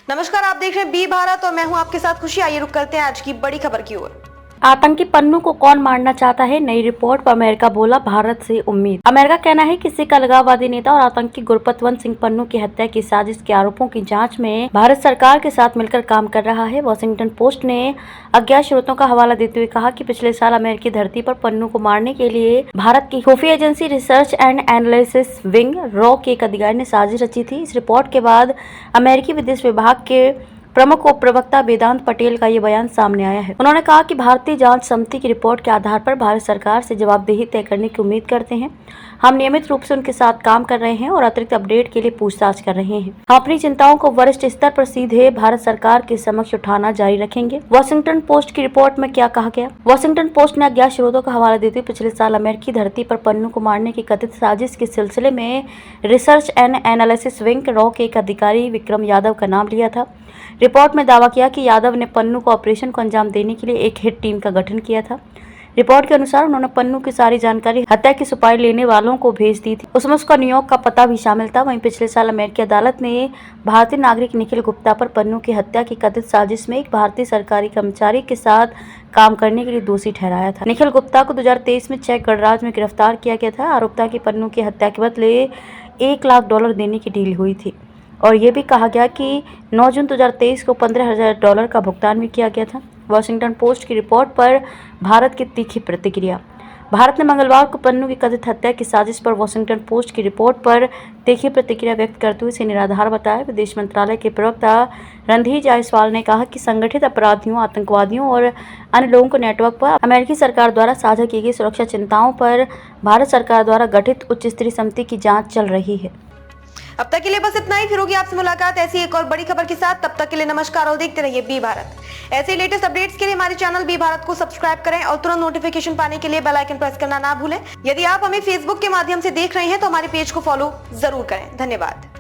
नमस्कार, आप देख रहे हैं बी भारत और मैं हूं आपके साथ खुशी। आइए रुक करते हैं आज की बड़ी खबर की ओर। आतंकी पन्नू को कौन मारना चाहता है, नई रिपोर्ट पर अमेरिका बोला भारत से उम्मीद। अमेरिका कहना है कि सिख अलगाववादी नेता और आतंकी गुरपतवंत सिंह पन्नू की हत्या की साजिश के आरोपों की जांच में भारत सरकार के साथ मिलकर काम कर रहा है। वॉशिंगटन पोस्ट ने अज्ञात स्रोतों का हवाला देते हुए कहा कि पिछले साल अमेरिकी धरती पर पन्नू को मारने के लिए भारत की खुफिया agency research and analysis wing raw के एक अधिकारी ने साजिश रची थी। इस रिपोर्ट के बाद अमेरिकी विदेश विभाग के प्रमुख उप प्रवक्ता वेदांत पटेल का ये बयान सामने आया है। उन्होंने कहा कि भारतीय जांच समिति की रिपोर्ट के आधार पर भारत सरकार से जवाबदेही तय करने की उम्मीद करते हैं। हम नियमित रूप से उनके साथ काम कर रहे हैं और अतिरिक्त अपडेट के लिए पूछताछ कर रहे हैं। हम अपनी चिंताओं को वरिष्ठ स्तर पर सीधे भारत सरकार के समक्ष उठाना जारी रखेंगे। वॉशिंगटन पोस्ट की रिपोर्ट में क्या कहा गया? वॉशिंगटन पोस्ट ने अज्ञात स्रोतों का हवाला देते हुए पिछले साल अमेरिकी धरती पर पन्नू को मारने की कथित साजिश के सिलसिले में research and analysis wing raw के एक अधिकारी विक्रम यादव का नाम लिया था। रिपोर्ट में दावा किया कि यादव ने पन्नू को ऑपरेशन को अंजाम देने के लिए एक हिट टीम का गठन किया था। रिपोर्ट के अनुसार उन्होंने पन्नू की सारी जानकारी हत्या की सुपारी लेने वालों को भेज दी थी। उसमें उसका न्यूयॉर्क का पता भी शामिल था। वहीं पिछले साल अमेरिकी अदालत ने भारतीय नागरिक निखिल गुप्ता पर पन्नू की हत्या की कथित साजिश में एक भारतीय सरकारी कर्मचारी के साथ काम करने के लिए दोषी ठहराया था। निखिल गुप्ता को 2023 में चेक गणराज्य में गिरफ्तार किया गया था। आरोप था कि पन्नू की हत्या के बदले $1 लाख देने की डील हुई थी और ये भी कहा गया कि 9 जून 2023 को $15,000 का भुगतान भी किया गया था। वॉशिंगटन पोस्ट की रिपोर्ट पर भारत की तीखी प्रतिक्रिया। भारत ने मंगलवार को पन्नू की कथित हत्या की साजिश पर वॉशिंगटन पोस्ट की रिपोर्ट पर तीखी प्रतिक्रिया व्यक्त करते हुए इसे निराधार बताया। विदेश मंत्रालय के प्रवक्ता रणधीर जायसवाल ने कहा कि संगठित अपराधियों, आतंकवादियों और अन्य लोगों के नेटवर्क पर अमेरिकी सरकार द्वारा साझा की गई सुरक्षा चिंताओं पर भारत सरकार द्वारा गठित उच्च स्तरीय समिति की जाँच चल रही है। अब तक के लिए बस इतना ही। फिर होगी आपसे मुलाकात ऐसी एक और बड़ी खबर के साथ। तब तक के लिए नमस्कार और देखते रहिए बी भारत। ऐसे लेटेस्ट अपडेट्स के लिए हमारे चैनल बी भारत को सब्सक्राइब करें और तुरंत नोटिफिकेशन पाने के लिए बेल आइकन प्रेस करना ना भूलें। यदि आप हमें फेसबुक के माध्यम से देख रहे हैं तो हमारे पेज को फॉलो जरूर करें। धन्यवाद।